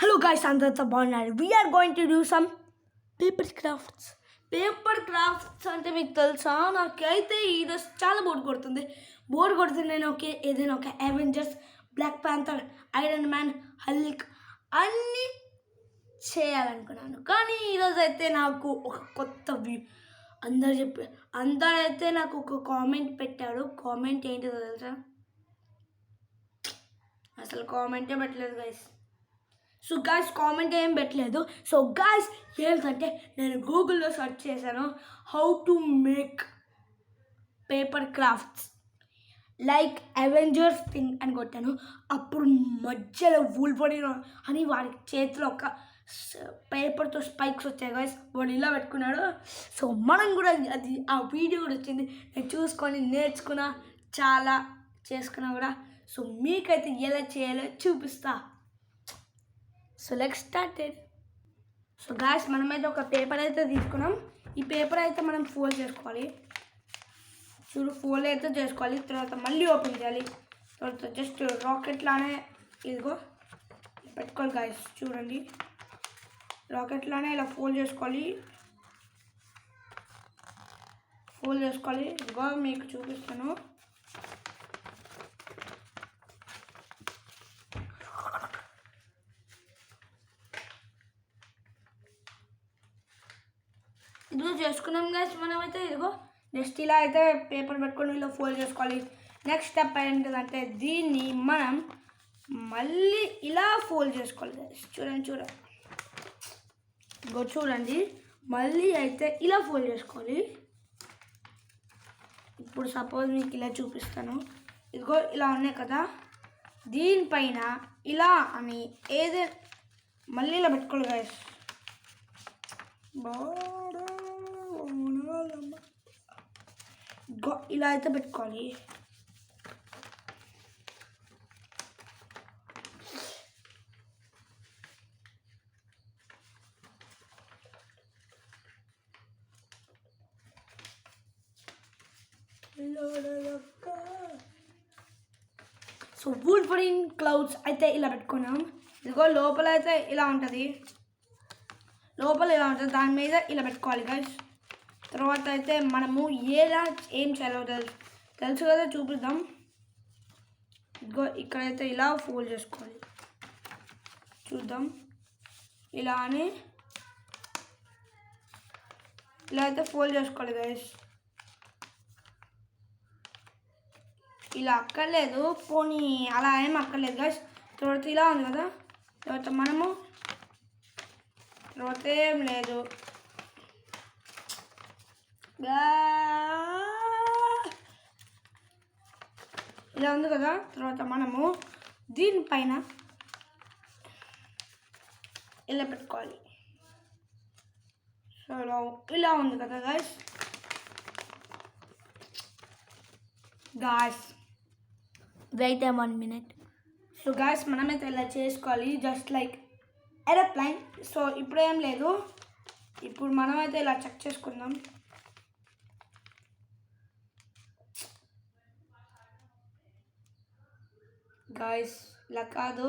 Hello guys, Andratha Barnard. We are going to do some paper crafts. Paper crafts అంటే మీకు తెలుసా? నాకైతే ఈరోజు చాలా బోర్ కొడుతుంది నేను ఏదైనా ఒక Avengers, Black Panther, Iron Man, Hulk అన్నీ చేయాలనుకున్నాను. కానీ ఈరోజు అయితే నాకు ఒక కొత్త అందరైతే నాకు ఒక కామెంట్ పెట్టారు. కామెంట్ ఏంటిదో తెలుసా? అసలు కామెంటే పెట్టలేదు గైస్. సో గాయ్స్ కామెంట్ ఏం పెట్టలేదు. సో గాయ్స్ ఏంటంటే నేను గూగుల్లో సెర్చ్ చేశాను how to make paper crafts like Avengers thing అని కొట్టాను. అప్పుడు మధ్యలో వూల్వరిన్ అని వాడి చేతిలో ఒక పేపర్తో స్పైక్స్ వచ్చాయి గాయ్స్. వాడు ఇలా పెట్టుకున్నాడు. సో మనం కూడా అది ఆ వీడియో కూడా వచ్చింది. నేను చూసుకొని నేర్చుకున్నా, చాలా చేసుకున్నా కూడా. సో మీకైతే ఎలా చేయాలో చూపిస్తా. So let's started. So guys మనమైతే ఒక పేపర్ అయితే తీసుకున్నాం. ఈ పేపర్ అయితే మనం ఫోల్డ్ చేసుకోవాలి. ఫోల్డ్ అయితే చేసుకోవాలి. తర్వాత మళ్ళీ ఓపెన్ చేయాలి. తర్వాత జస్ట్ రాకెట్ లానే ఇదిగో పెట్టుకోవాలి గాయ్స్. చూడండి, రాకెట్ లానే ఇలా ఫోల్డ్ చేసుకోవాలి. ఇదిగో మీకు చూపిస్తాను. ఇదిగో చేసుకున్నాం గాయ్స్ మనమైతే. ఇదిగో నెక్స్ట్ ఇలా అయితే పేపర్ పెట్టుకొని ఇలా ఫోల్డ్ చేసుకోవాలి. నెక్స్ట్ స్టెప్ ఏంటిదంటే దీన్ని మనం మళ్ళీ ఇలా ఫోల్డ్ చేసుకోవాలి గాయ్స్. చూడండి మళ్ళీ అయితే ఇలా ఫోల్డ్ చేసుకోవాలి. ఇప్పుడు సపోజ్ మీకు ఇలా చూపిస్తాను. ఇదిగో ఇలా ఉన్నాయి కదా, దీనిపైన ఇలా అని మళ్ళీ ఇలా పెట్టుకోవాలి గాయ్స్. ఇలా అయితే పెట్టుకోవాలి. సో వూల్వరిన్ క్లౌడ్స్ అయితే ఇలా పెట్టుకున్నాం. ఇదిగో లోపల అయితే ఇలా ఉంటుంది. దాని మీద ఇలా పెట్టుకోవాలి గైస్. తర్వాత అయితే మనము ఏం చేయాలో తెలుసు కదా, చూపిద్దాం. ఇదిగో ఇక్కడైతే ఇలా ఫోల్డ్ చేసుకోవాలి. చూద్దాం. ఇలా అయితే ఫోల్డ్ చేసుకోవాలి గైస్. ఇలా అక్కర్లేదు, పోనీ అలా ఏం అక్కర్లేదు గైస్. తర్వాత ఇలా ఉంది కదా, తర్వాత ఏం లేదు. ఇలా ఉంది కదా, తర్వాత మనము దీనిపైన ఇలా పెట్టుకోవాలి. సో ఇలా ఉంది కదా guys. Wait 1 minute. So guys మనమైతే ఇలా చేసుకోవాలి, జస్ట్ లైక్ ఏరోప్లేన్. సో ఇప్పుడు ఏం లేదు, ఇప్పుడు మనమైతే ఇలా చెక్ చేసుకుందాం. గాయ్స్ ఇలా కాదు.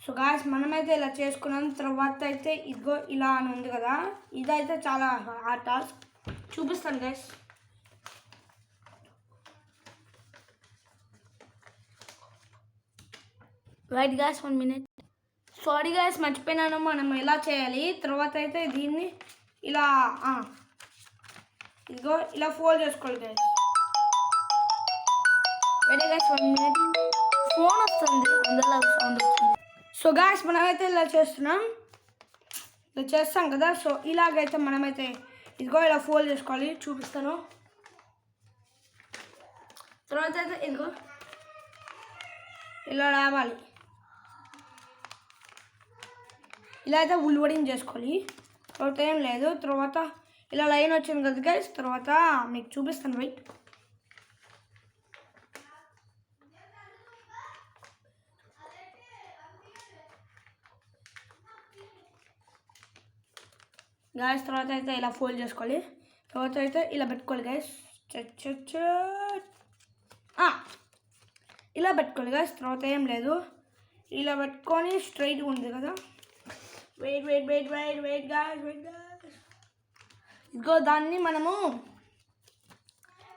సో గాయ్స్ మనమైతే ఇలా చేసుకున్నాం. తర్వాత అయితే ఇదిగో ఇలా అని ఉంది కదా, ఇదైతే చాలా హార్డ్ టాస్క్. చూపిస్తాను guys. Right guys 1 minute. Sorry guys మర్చిపోయినాను, మనం ఎలా చేయాలి. తర్వాత అయితే దీన్ని ఇలా ఇదిగో ఇలా ఫోల్డ్ చేసుకోవాలి guys. Ready guys 1 minute. Phone వస్తుంది, అందులో సౌండ్ వచ్చింది. సో గాయ్స్ మనమైతే ఇలా చేస్తాం కదా. సో ఇలాగైతే మనమైతే ఇదిగో ఇలా ఫోల్డ్ చేసుకోవాలి. చూపిస్తాను. తర్వాత అయితే ఇదిగో ఇలా రావాలి. ఇలా అయితే వూల్వరిన్ చేసుకోవాలి. తర్వాత ఏం లేదు, తర్వాత ఇలా లైన్ వచ్చింది కదా గైస్. తర్వాత మీకు చూపిస్తాను. Wait guys. తర్వాత అయితే ఇలా ఫోల్డ్ చేసుకోవాలి. తర్వాత అయితే ఇలా పెట్టుకోవాలి గాయస్. ఇలా పెట్టుకోవాలి గాయస్, తర్వాత ఏం లేదు, ఇలా పెట్టుకొని స్ట్రైట్గా ఉంది కదా. Wait guys. ఇదిగో దాన్ని మనము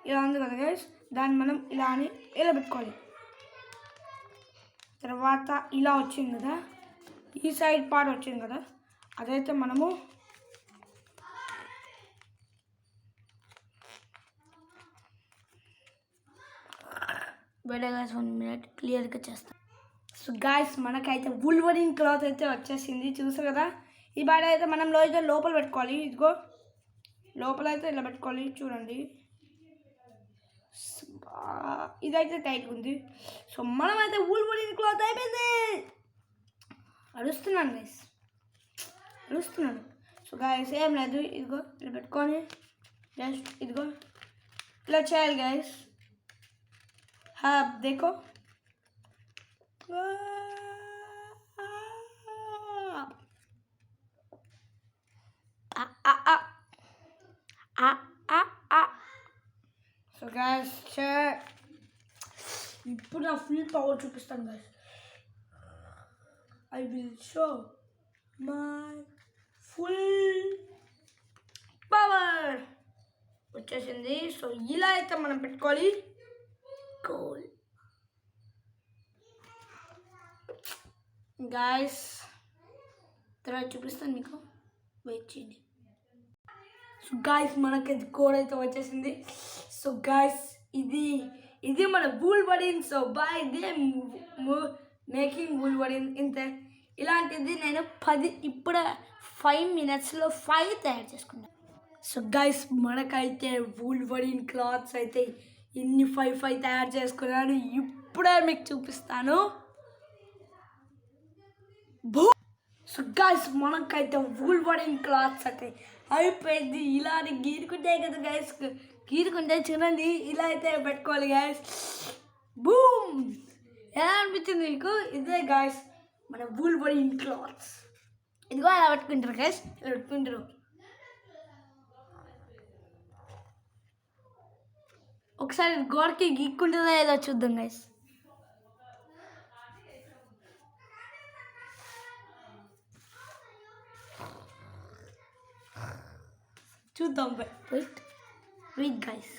ఇలా ఉంది కదా గైస్, దాన్ని మనం ఇలా అని ఇలా పెట్టుకోవాలి. తర్వాత ఇలా వచ్చింది కదా, ఈ సైడ్ పార్ట్ వచ్చింది కదా, అదైతే మనము గాయస్ 1 minute క్లియర్గా చేస్తాం. సో గాయస్ మనకైతే వూల్వరిన్ క్లాత్ అయితే వచ్చేసింది, చూసారు కదా. ఈ బాడ అయితే మనం లోపల పెట్టుకోవాలి. ఇదిగో లోపల అయితే ఇలా పెట్టుకోవాలి, చూడండి. ఇదైతే టైట్ ఉంది. సో మనమైతే వూల్వరిన్ క్లాత్ అయిపోయింది. అరుస్తున్నాను గైస్, అరుస్తున్నాను. సో గైస్ ఏం లేదు, ఇదిగో ఇలా పెట్టుకొని జస్ట్ ఇదిగో ఇలా చేయాలి గైస్. देखो సో గైస్ ఇప్పుడు నా ఫుల్ పవర్ చూపిస్తాను guys. I will show my full power వచ్చేసింది. సో ఇలా అయితే మనం పెట్టుకోవాలి. కోల్ గాయస్, తర్వాత చూపిస్తాను మీకు, వెయిట్ చేయండి. సో గాయస్ మనకి కోడ్ అయితే వచ్చేసింది. సో గాయస్ ఇది మన వూల్వరిన్. సో బాయ్ ఇదే మేకింగ్ వూల్వరిన్. ఇంతే ఇలాంటిది నేను 5 minutesలో 5 తయారు చేసుకున్నాను. సో గాయస్ మనకైతే వూల్వరిన్ క్లాత్స్ అయితే ఇన్ని 5 తయారు చేసుకున్నాను, ఇప్పుడే మీకు చూపిస్తాను. సో గైస్ మనకైతే వూల్వరిన్ క్లాత్స్ అయితే అయిపోయింది. ఇలా గీరుకుంటే కదా గైస్, గీరుకుంటే చూడండి ఇలా అయితే పెట్టుకోవాలి గైస్. బూమ్, ఎలా అనిపించింది మీకు? ఇదే గైస్ మన వూల్వరిన్ క్లాత్స్. ఇదిగో ఎలా పెట్టుకుంటారు గైస్, ఇలా పెట్టుకుంటారు. ఒకసారి గోడకి గీక్కుంటుందా ఏదో చూద్దాం గైస్. చూద్దాం వెయిట్ గైస్.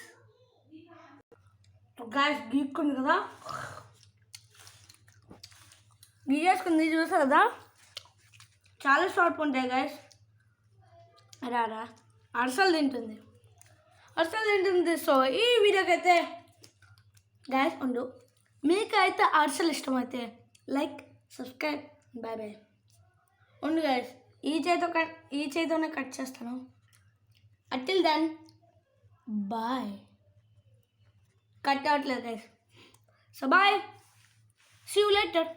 గైస్ గీక్కుంది కదా, గీకేసుకుంది చూసారు కదా, చాలా షార్ప్ ఉంటాయి గైస్. రా అరసలు తింటుంది. సో ఈ వీడియోకి అయితే గైస్ ఉండు, మీకైతే అరసలు ఇష్టమైతే లైక్, సబ్స్క్రైబ్, బాయ్. ఉండు గైస్, ఈ చేతితోనే కట్ చేస్తాను. Until then bye. కట్ అవ్వట్లేదు guys. So bye, see you later.